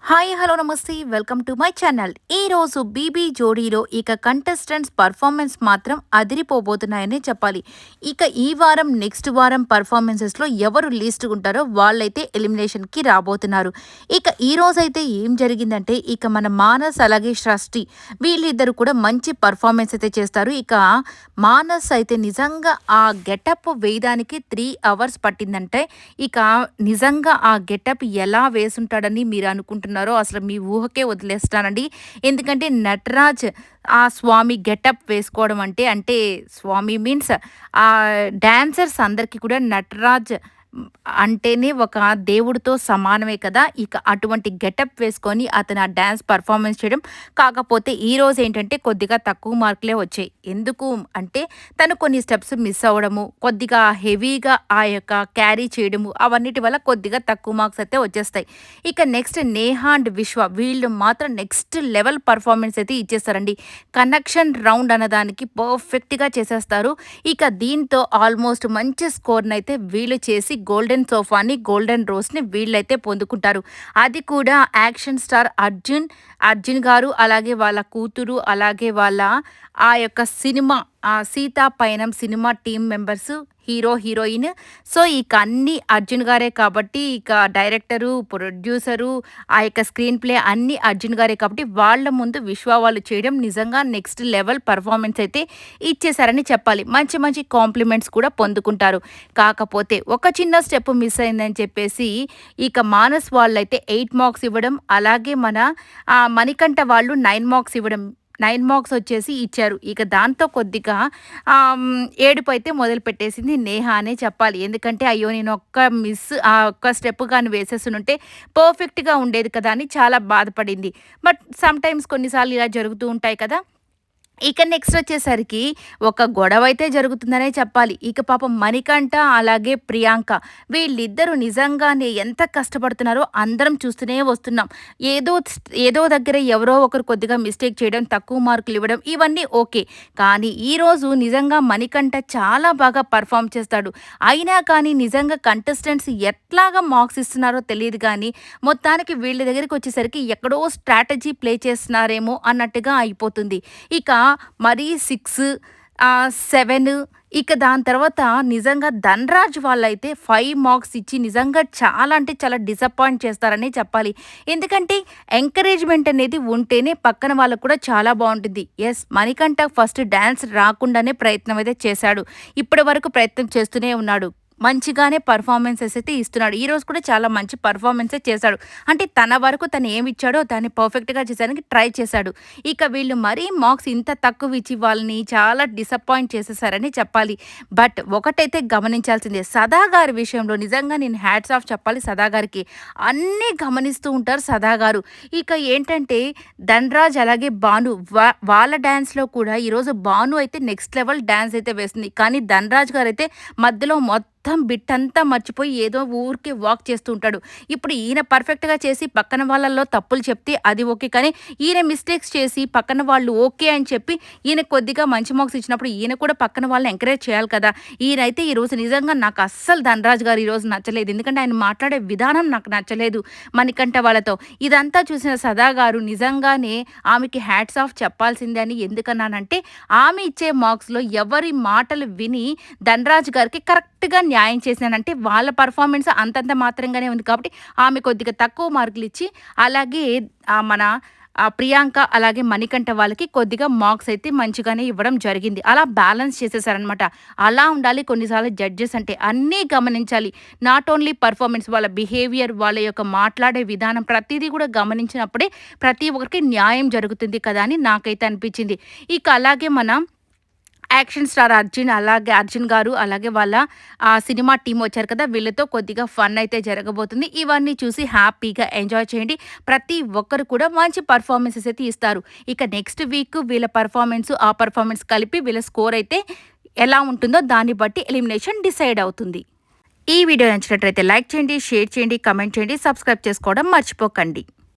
Hi hello నమస్తే welcome to my channel. ఈరోజు BB జోడీలో ఇక కంటెస్టెంట్స్ పర్ఫార్మెన్స్ మాత్రం అదిరిపోబోతున్నాయని చెప్పాలి. ఇక ఈ వారం నెక్స్ట్ వారం పర్ఫార్మెన్సెస్లో ఎవరు లీస్ట్ ఉంటారో వాళ్ళైతే ఎలిమినేషన్కి రాబోతున్నారు. ఇక ఈ రోజైతే ఏం జరిగిందంటే ఇక మన మానస్ అలాగే సృష్టి వీళ్ళిద్దరు కూడా మంచి పర్ఫార్మెన్స్ అయితే చేస్తారు. ఇక మానస్ అయితే నిజంగా ఆ గెటప్ వేయడానికి 3 అవర్స్ పట్టిందంటే ఇక నిజంగా ఆ గెటప్ ఎలా వేసుంటాడని మీరు అనుకుంటున్నారు అసలు మీ ఊహకే వదిలేస్తానండి. ఎందుకంటే నటరాజ్ ఆ స్వామి గెటప్ వేసుకోవడం అంటే స్వామి మీన్స్ ఆ డాన్సర్స్ అందరికీ కూడా నటరాజ్ అంటేనే ఒక దేవుడితో సమానమే కదా! ఇక అటువంటి గెటప్ వేసుకొని అతను ఆ డాన్స్ పర్ఫార్మెన్స్ చేయడం. కాకపోతే ఈరోజు ఏంటంటే కొద్దిగా తక్కువ మార్కులే వచ్చాయి. ఎందుకు అంటే తను కొన్ని స్టెప్స్ మిస్ అవ్వడము, కొద్దిగా హెవీగా ఆ యొక్క క్యారీ చేయడము అవన్నిటి వల్ల కొద్దిగా తక్కువ మార్క్స్ అయితే వచ్చేస్తాయి. ఇక నెక్స్ట్ నేహ అండ్ విశ్వ వీళ్ళు మాత్రం నెక్స్ట్ లెవెల్ పర్ఫార్మెన్స్ అయితే ఇచ్చేస్తారండి. కనెక్షన్ రౌండ్ అన్నదానికి పర్ఫెక్ట్‌గా చేసేస్తారు. ఇక దీంతో ఆల్మోస్ట్ మంచి స్కోర్‌నైతే వీళ్ళు చేసి గోల్డెన్ సోఫాని, గోల్డెన్ రోస్‌ని వీళ్ళైతే పొందుకుంటారు. అది కూడా యాక్షన్ స్టార్ అర్జున్ గారు అలాగే వాళ్ళ కూతురు, అలాగే వాళ్ళ ఆ యొక్క సినిమా 'సీతా పయనం' cinema team members hero, heroine. So, ఇక అన్నీ అర్జున్ గారే కాబట్టి ఇక డైరెక్టరు, ప్రొడ్యూసరు, ఆ యొక్క స్క్రీన్ ప్లే అన్నీ అర్జున్ గారే కాబట్టి వాళ్ళ ముందు విశ్వ వాళ్ళు చేయడం నిజంగా నెక్స్ట్ లెవెల్ పర్ఫార్మెన్స్ అయితే ఇచ్చేశారని చెప్పాలి. మంచి మంచి కాంప్లిమెంట్స్ కూడా పొందుకుంటారు. కాకపోతే ఒక చిన్న స్టెప్ మిస్ అయిందని చెప్పేసి ఇక మానస్ వాళ్ళైతే 8 మార్క్స్ ఇవ్వడం, అలాగే మన మణికంఠ వాళ్ళు 9 మార్క్స్ ఇవ్వడం. 9 మార్క్స్ వచ్చేసి ఇచ్చారు. ఇక దాంతో కొద్దిగా ఏడుపైతే మొదలుపెట్టేసింది నేహ అనే చెప్పాలి. ఎందుకంటే అయ్యో! నేను ఆ ఒక్క స్టెప్ గాని వేసేసునుంటే పర్ఫెక్ట్‌గా ఉండేది కదా! అని చాలా బాధపడింది. బట్ సమ్‌టైమ్స్ కొన్నిసార్లు ఇలా జరుగుతూ ఉంటాయి కదా! ఇక నెక్స్ట్ వచ్చేసరికి ఒక గొడవైతే జరుగుతుందనే చెప్పాలి. ఇక పాపం మణికంఠ అలాగే ప్రియాంక వీళ్ళిద్దరూ నిజంగానే ఎంత కష్టపడుతున్నారో అందరం చూస్తూనే వస్తున్నాం. ఏదో దగ్గర ఎవరో ఒకరు కొద్దిగా మిస్టేక్ చేయడం, తక్కువ మార్కులు ఇవ్వడం ఇవన్నీ ఓకే. కానీ ఈరోజు నిజంగా మణికంఠ చాలా బాగా పర్ఫార్మ్ చేస్తాడు. అయినా కానీ నిజంగా కంటెస్టెంట్స్ ఎట్లాగా మార్క్స్ ఇస్తున్నారో తెలీదు గానీ మొత్తానికి వీళ్ళ దగ్గరికి వచ్చేసరికి ఎక్కడో స్ట్రాటజీ ప్లే చేస్తున్నారేమో అన్నట్టుగా అయిపోతుంది. ఇక మరీ 6, 7 ఇక దాని తర్వాత నిజంగా ధనరాజ్ వాళ్ళైతే 5 మార్క్స్ ఇచ్చి నిజంగా చాలా అంటే చాలా డిసప్పాయింట్ చేస్తారనే చెప్పాలి. ఎందుకంటే ఎంకరేజ్‌మెంట్ అనేది ఉంటేనే పక్కన వాళ్ళకి కూడా చాలా బావుంటుంది. యెస్, మణికంఠ ఫస్ట్ డాన్స్ రాకుండానే ప్రయత్నం అయితే చేశాడు. ఇప్పటి వరకు ప్రయత్నం చేస్తూనే ఉన్నాడు. మంచిగానే పర్ఫార్మెన్సెస్ అయితే ఇస్తున్నాడు. ఈరోజు కూడా చాలా మంచి పర్ఫార్మెన్సే చేశాడు. అంటే తన వరకు తను ఏమిచ్చాడో దాన్ని పర్ఫెక్ట్‌గా చేసేదానికి ట్రై చేశాడు. ఇక వీళ్ళు మరీ మార్క్స్ ఇంత తక్కువ ఇచ్చి వాళ్ళని చాలా డిసప్పాయింట్ చేసేసారని చెప్పాలి. బట్ ఒకటైతే గమనించాల్సిందే, సదా గారి విషయంలో నిజంగా నేను హ్యాట్స్ ఆఫ్ చెప్పాలి సదా గారికి. అన్నీ గమనిస్తూ ఉంటారు సదా గారు. ఇక ఏంటంటే ధనరాజ్ అలాగే భాను వాళ్ళ డాన్స్‌లో కూడా ఈరోజు భాను అయితే నెక్స్ట్ లెవెల్ డాన్స్ అయితే వేస్తుంది. కానీ ధనరాజ్ గారైతే మధ్యలో మొత్తం బిట్ అంతా మర్చిపోయి ఏదో ఊరికే వాక్ చేస్తూ ఉంటాడు. ఇప్పుడు ఈయన పర్ఫెక్ట్‌గా చేసి పక్కన వాళ్ళలో తప్పులు చెప్తే అది ఓకే. కానీ ఈయన మిస్టేక్స్ చేసి పక్కన వాళ్ళు ఓకే అని చెప్పి ఈయన కొద్దిగా మంచి మార్క్స్ ఇచ్చినప్పుడు ఈయన కూడా పక్కన వాళ్ళని ఎంకరేజ్ చేయాలి కదా! ఈయనైతే ఈరోజు నిజంగా నాకు అస్సలు ధనరాజ్ గారు ఈరోజు నచ్చలేదు. ఎందుకంటే ఆయన మాట్లాడే విధానం నాకు నచ్చలేదు మణికంఠ వాళ్ళతో. ఇదంతా చూసిన సదా గారు నిజంగానే ఆమెకి హ్యాట్స్ ఆఫ్ చెప్పాల్సిందే అని ఎందుకన్నానంటే ఆమె ఇచ్చే మార్క్స్‌లో ఎవరి మాటలు విని ధనరాజ్ గారికి కరెక్ట్‌గా న్యాయం చేశానంటే వాళ్ళ పర్ఫార్మెన్స్ అంతంత మాత్రంగానే ఉంది కాబట్టి ఆమె కొద్దిగా తక్కువ మార్కులు ఇచ్చి అలాగే మన ప్రియాంక అలాగే మణికంఠ వాళ్ళకి కొద్దిగా మార్క్స్ అయితే మంచిగానే ఇవ్వడం జరిగింది. అలా బ్యాలెన్స్ చేసేసారనమాట. అలా ఉండాలి కొన్నిసార్లు జడ్జెస్ అంటే. అన్నీ గమనించాలి. నాట్ ఓన్లీ పర్ఫార్మెన్స్, వాళ్ళ బిహేవియర్, వాళ్ళ యొక్క మాట్లాడే విధానం ప్రతీదీ కూడా గమనించినప్పుడే ప్రతి ఒక్కరికి న్యాయం జరుగుతుంది కదా అని నాకైతే అనిపించింది. ఇక అలాగే మన యాక్షన్ స్టార్ అర్జున్ గారు అలాగే వాళ్ళ సినిమా టీమ్ వచ్చారు కదా! వీళ్ళతో కొద్దిగా ఫన్ అయితే జరగబోతుంది. ఇవన్నీ చూసి హ్యాపీగా ఎంజాయ్ చేయండి. ప్రతి ఒక్కరు కూడా మంచి పర్ఫార్మెన్సెస్ అయితే ఇస్తారు. ఇక నెక్స్ట్ వీక్ వీళ్ళ ఆ పర్ఫార్మెన్స్ కలిపి వీళ్ళ స్కోర్ అయితే ఎలా ఉంటుందో దాన్ని బట్టి ఎలిమినేషన్ డిసైడ్ అవుతుంది. ఈ వీడియో నచ్చినట్లయితే లైక్ చేయండి, షేర్ చేయండి, కామెంట్ చేయండి, సబ్స్క్రైబ్ చేసుకోవడం మర్చిపోకండి.